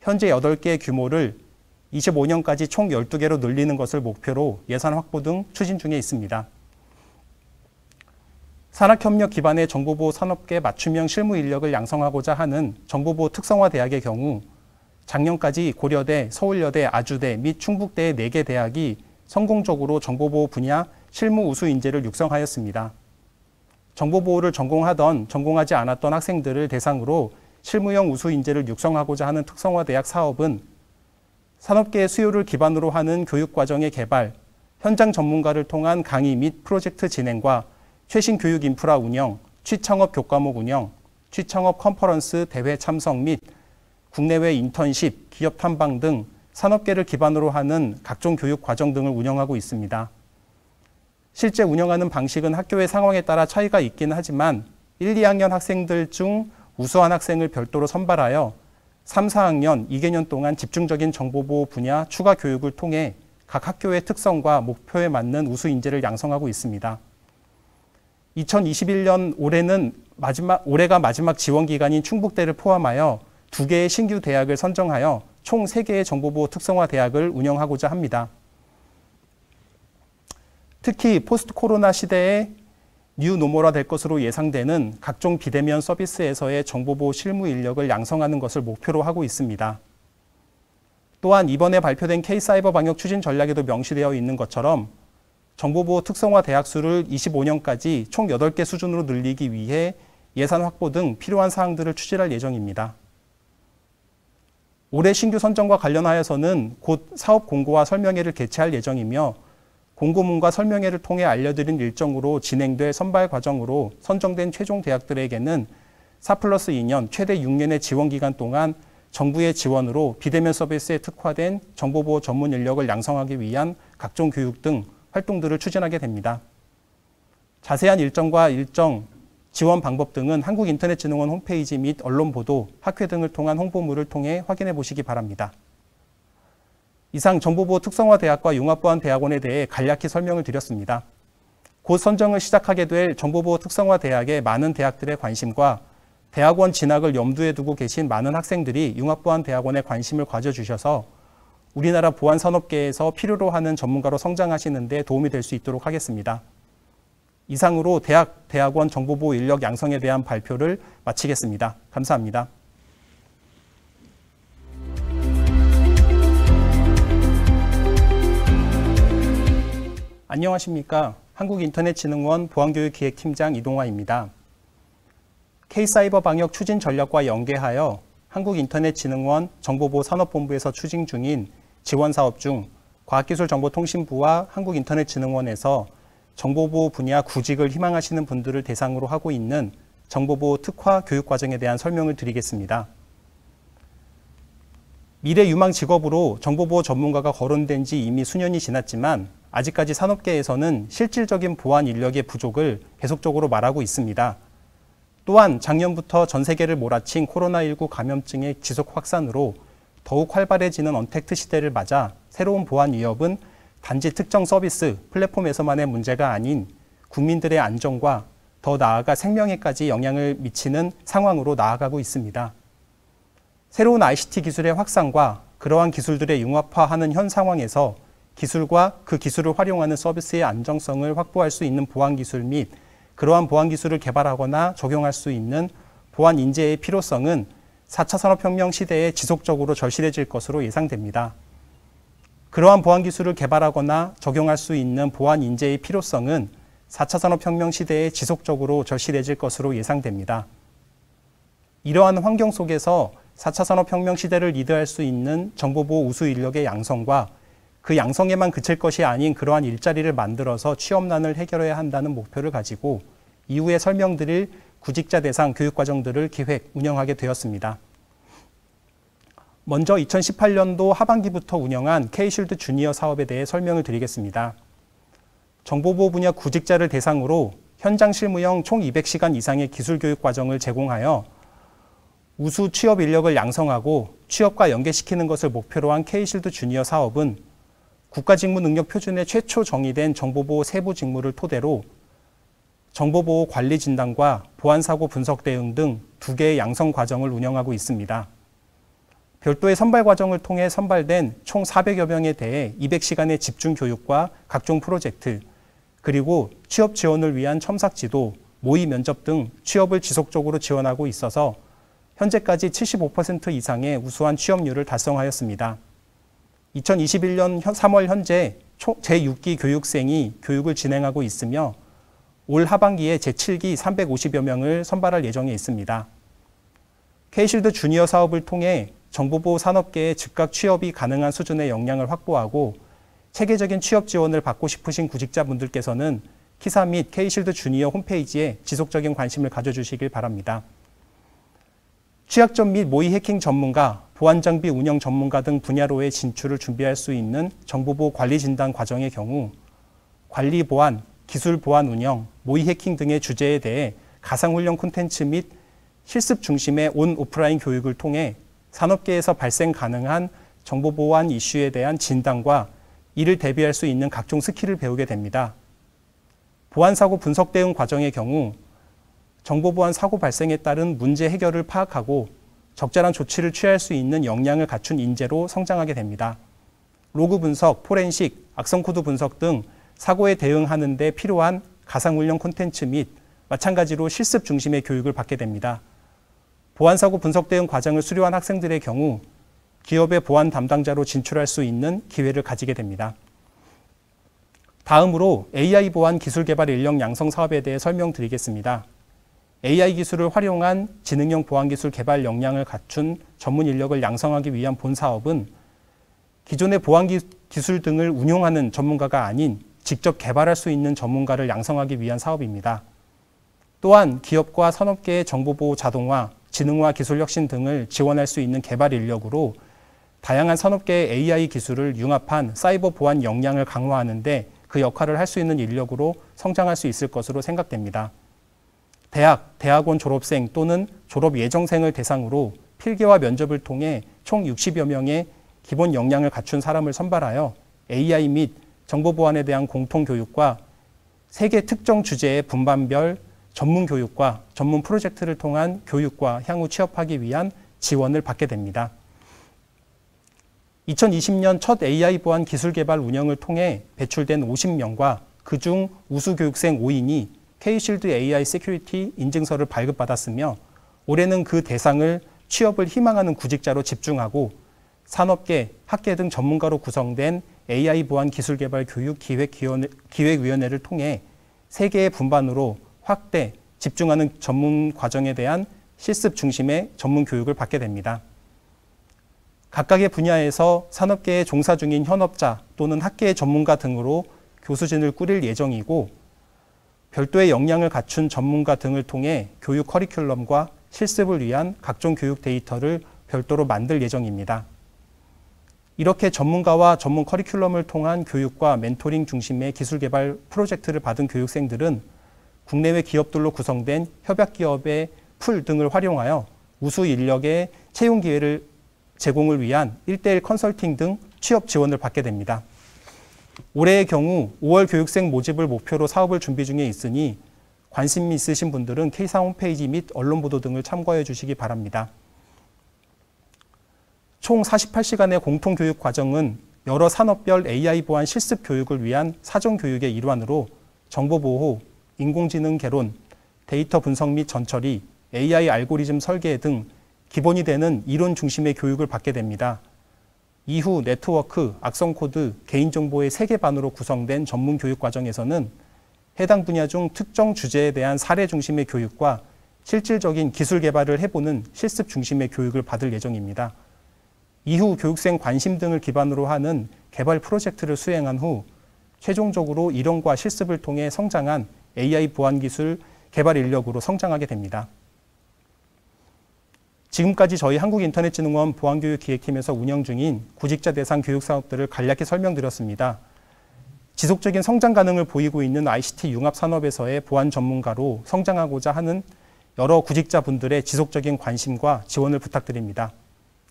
현재 8개의 규모를 25년까지 총 12개로 늘리는 것을 목표로 예산 확보 등 추진 중에 있습니다. 산학협력 기반의 정보보호 산업계 맞춤형 실무 인력을 양성하고자 하는 정보보호 특성화 대학의 경우 작년까지 고려대, 서울여대, 아주대 및 충북대의 4개 대학이 성공적으로 정보보호 분야 실무 우수 인재를 육성하였습니다. 정보보호를 전공하던 전공하지 않았던 학생들을 대상으로 실무형 우수 인재를 육성하고자 하는 특성화 대학 사업은 산업계의 수요를 기반으로 하는 교육과정의 개발, 현장 전문가를 통한 강의 및 프로젝트 진행과 최신 교육 인프라 운영, 취창업 교과목 운영, 취창업 컨퍼런스 대회 참석 및 국내외 인턴십, 기업 탐방 등 산업계를 기반으로 하는 각종 교육 과정 등을 운영하고 있습니다. 실제 운영하는 방식은 학교의 상황에 따라 차이가 있긴 하지만 1, 2학년 학생들 중 우수한 학생을 별도로 선발하여 3, 4학년 2개년 동안 집중적인 정보보호 분야 추가 교육을 통해 각 학교의 특성과 목표에 맞는 우수 인재를 양성하고 있습니다. 2021년 올해가 마지막 지원 기간인 충북대를 포함하여 2개의 신규 대학을 선정하여 총 3개의 정보보호 특성화 대학을 운영하고자 합니다. 특히 포스트 코로나 시대에 뉴 노멀화 될 것으로 예상되는 각종 비대면 서비스에서의 정보보호 실무 인력을 양성하는 것을 목표로 하고 있습니다. 또한 이번에 발표된 K사이버 방역 추진 전략에도 명시되어 있는 것처럼 정보보호 특성화 대학 수를 25년까지 총 8개 수준으로 늘리기 위해 예산 확보 등 필요한 사항들을 추진할 예정입니다. 올해 신규 선정과 관련하여서는 곧 사업 공고와 설명회를 개최할 예정이며 공고문과 설명회를 통해 알려드린 일정으로 진행될 선발 과정으로 선정된 최종 대학들에게는 4+2년 최대 6년의 지원 기간 동안 정부의 지원으로 비대면 서비스에 특화된 정보보호 전문 인력을 양성하기 위한 각종 교육 등 활동들을 추진하게 됩니다. 자세한 일정과 일정, 지원 방법 등은 한국인터넷진흥원 홈페이지 및 언론 보도, 학회 등을 통한 홍보물을 통해 확인해 보시기 바랍니다. 이상 정보보호 특성화 대학과 융합보안 대학원에 대해 간략히 설명을 드렸습니다. 곧 선정을 시작하게 될 정보보호 특성화 대학의 많은 대학들의 관심과 대학원 진학을 염두에 두고 계신 많은 학생들이 융합보안 대학원에 관심을 가져주셔서 우리나라 보안 산업계에서 필요로 하는 전문가로 성장하시는 데 도움이 될 수 있도록 하겠습니다. 이상으로 대학, 대학원 정보보호 인력 양성에 대한 발표를 마치겠습니다. 감사합니다. 안녕하십니까. 한국인터넷진흥원 보안교육기획팀장 이동화입니다. K사이버 방역 추진 전략과 연계하여 한국인터넷진흥원 정보보호산업본부에서 추진 중인 지원사업 중 과학기술정보통신부와 한국인터넷진흥원에서 정보보호 분야 구직을 희망하시는 분들을 대상으로 하고 있는 정보보호 특화 교육과정에 대한 설명을 드리겠습니다. 미래 유망 직업으로 정보보호 전문가가 거론된 지 이미 수년이 지났지만 아직까지 산업계에서는 실질적인 보안 인력의 부족을 계속적으로 말하고 있습니다. 또한 작년부터 전 세계를 몰아친 코로나19 감염증의 지속 확산으로 더욱 활발해지는 언택트 시대를 맞아 새로운 보안 위협은 단지 특정 서비스, 플랫폼에서만의 문제가 아닌 국민들의 안전과 더 나아가 생명에까지 영향을 미치는 상황으로 나아가고 있습니다. 새로운 ICT 기술의 확산과 그러한 기술들의 융합화하는 현 상황에서 기술과 그 기술을 활용하는 서비스의 안정성을 확보할 수 있는 보안 기술 및 그러한 보안 기술을 개발하거나 적용할 수 있는 보안 인재의 필요성은 4차 산업혁명 시대에 지속적으로 절실해질 것으로 예상됩니다. 그러한 보안 기술을 개발하거나 적용할 수 있는 보안 인재의 필요성은 4차 산업혁명 시대에 지속적으로 절실해질 것으로 예상됩니다. 이러한 환경 속에서 4차 산업혁명 시대를 리드할 수 있는 정보보호 우수 인력의 양성과 그 양성에만 그칠 것이 아닌 그러한 일자리를 만들어서 취업난을 해결해야 한다는 목표를 가지고 이후에 설명드릴 구직자 대상 교육과정들을 기획, 운영하게 되었습니다. 먼저 2018년도 하반기부터 운영한 K-쉴드 주니어 사업에 대해 설명을 드리겠습니다. 정보보호 분야 구직자를 대상으로 현장 실무형 총 200시간 이상의 기술교육 과정을 제공하여 우수 취업 인력을 양성하고 취업과 연계시키는 것을 목표로 한 K-쉴드 주니어 사업은 국가직무능력표준에 최초 정의된 정보보호 세부 직무를 토대로 정보보호 관리 진단과 보안사고 분석 대응 등 2개의 양성 과정을 운영하고 있습니다. 별도의 선발 과정을 통해 선발된 총 400여 명에 대해 200시간의 집중 교육과 각종 프로젝트, 그리고 취업 지원을 위한 첨삭 지도, 모의 면접 등 취업을 지속적으로 지원하고 있어서 현재까지 75% 이상의 우수한 취업률을 달성하였습니다. 2021년 3월 현재 제6기 교육생이 교육을 진행하고 있으며 올 하반기에 제7기 350여 명을 선발할 예정에 있습니다. K-쉴드 주니어 사업을 통해 정보보호 산업계에 즉각 취업이 가능한 수준의 역량을 확보하고 체계적인 취업 지원을 받고 싶으신 구직자분들께서는 키사 및 K-쉴드 주니어 홈페이지에 지속적인 관심을 가져주시길 바랍니다. 취약점 및 모의 해킹 전문가, 보안장비 운영 전문가 등 분야로의 진출을 준비할 수 있는 정보보호 관리 진단 과정의 경우 관리 보안, 기술 보안 운영, 모의 해킹 등의 주제에 대해 가상훈련 콘텐츠 및 실습 중심의 온 오프라인 교육을 통해 산업계에서 발생 가능한 정보보안 이슈에 대한 진단과 이를 대비할 수 있는 각종 스킬을 배우게 됩니다. 보안사고 분석 대응 과정의 경우 정보보안 사고 발생에 따른 문제 해결을 파악하고 적절한 조치를 취할 수 있는 역량을 갖춘 인재로 성장하게 됩니다. 로그 분석, 포렌식, 악성코드 분석 등 사고에 대응하는 데 필요한 가상훈련 콘텐츠 및 마찬가지로 실습 중심의 교육을 받게 됩니다. 보안사고 분석 대응 과정을 수료한 학생들의 경우 기업의 보안 담당자로 진출할 수 있는 기회를 가지게 됩니다. 다음으로 AI 보안 기술 개발 인력 양성 사업에 대해 설명드리겠습니다. AI 기술을 활용한 지능형 보안 기술 개발 역량을 갖춘 전문 인력을 양성하기 위한 본 사업은 기존의 보안 기술 등을 운용하는 전문가가 아닌 직접 개발할 수 있는 전문가를 양성하기 위한 사업입니다. 또한 기업과 산업계의 정보보호 자동화, 지능화 기술 혁신 등을 지원할 수 있는 개발 인력으로 다양한 산업계의 AI 기술을 융합한 사이버 보안 역량을 강화하는 데 그 역할을 할 수 있는 인력으로 성장할 수 있을 것으로 생각됩니다. 대학원 졸업생 또는 졸업 예정생을 대상으로 필기와 면접을 통해 총 60여 명의 기본 역량을 갖춘 사람을 선발하여 AI 및 정보보안에 대한 공통교육과 3개 특정 주제의 분반별 전문 교육과 전문 프로젝트를 통한 교육과 향후 취업하기 위한 지원을 받게 됩니다. 2020년 첫 AI 보안 기술 개발 운영을 통해 배출된 50명과 그중 우수 교육생 5인이 K-쉴드 AI 세큐리티 인증서를 발급받았으며 올해는 그 대상을 취업을 희망하는 구직자로 집중하고 산업계, 학계 등 전문가로 구성된 AI 보안 기술 개발 교육 기획위원회를 통해 3개의 분반으로 확대, 집중하는 전문 과정에 대한 실습 중심의 전문 교육을 받게 됩니다. 각각의 분야에서 산업계에 종사 중인 현업자 또는 학계의 전문가 등으로 교수진을 꾸릴 예정이고 별도의 역량을 갖춘 전문가 등을 통해 교육 커리큘럼과 실습을 위한 각종 교육 데이터를 별도로 만들 예정입니다. 이렇게 전문가와 전문 커리큘럼을 통한 교육과 멘토링 중심의 기술 개발 프로젝트를 받은 교육생들은 국내외 기업들로 구성된 협약기업의 풀 등을 활용하여 우수 인력의 채용 기회를 제공을 위한 1:1 컨설팅 등 취업 지원을 받게 됩니다. 올해의 경우 5월 교육생 모집을 목표로 사업을 준비 중에 있으니 관심 있으신 분들은 K사 홈페이지 및 언론 보도 등을 참고해 주시기 바랍니다. 총 48시간의 공통교육 과정은 여러 산업별 AI 보안 실습 교육을 위한 사전 교육의 일환으로 정보보호, 인공지능 개론, 데이터 분석 및 전처리, AI 알고리즘 설계 등 기본이 되는 이론 중심의 교육을 받게 됩니다. 이후 네트워크, 악성코드, 개인정보의 세계반으로 구성된 전문 교육 과정에서는 해당 분야 중 특정 주제에 대한 사례 중심의 교육과 실질적인 기술 개발을 해보는 실습 중심의 교육을 받을 예정입니다. 이후 교육생 관심 등을 기반으로 하는 개발 프로젝트를 수행한 후 최종적으로 이론과 실습을 통해 성장한 AI 보안 기술 개발 인력으로 성장하게 됩니다. 지금까지 저희 한국인터넷진흥원 보안교육기획팀에서 운영 중인 구직자 대상 교육 사업들을 간략히 설명드렸습니다. 지속적인 성장 가능을 보이고 있는 ICT 융합 산업에서의 보안 전문가로 성장하고자 하는 여러 구직자분들의 지속적인 관심과 지원을 부탁드립니다.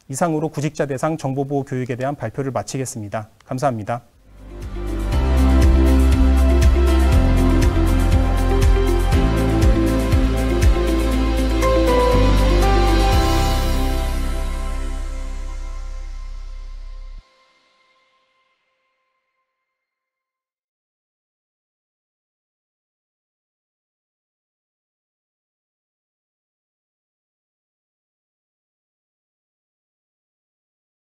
이상으로 구직자 대상 정보보호 교육에 대한 발표를 마치겠습니다. 감사합니다.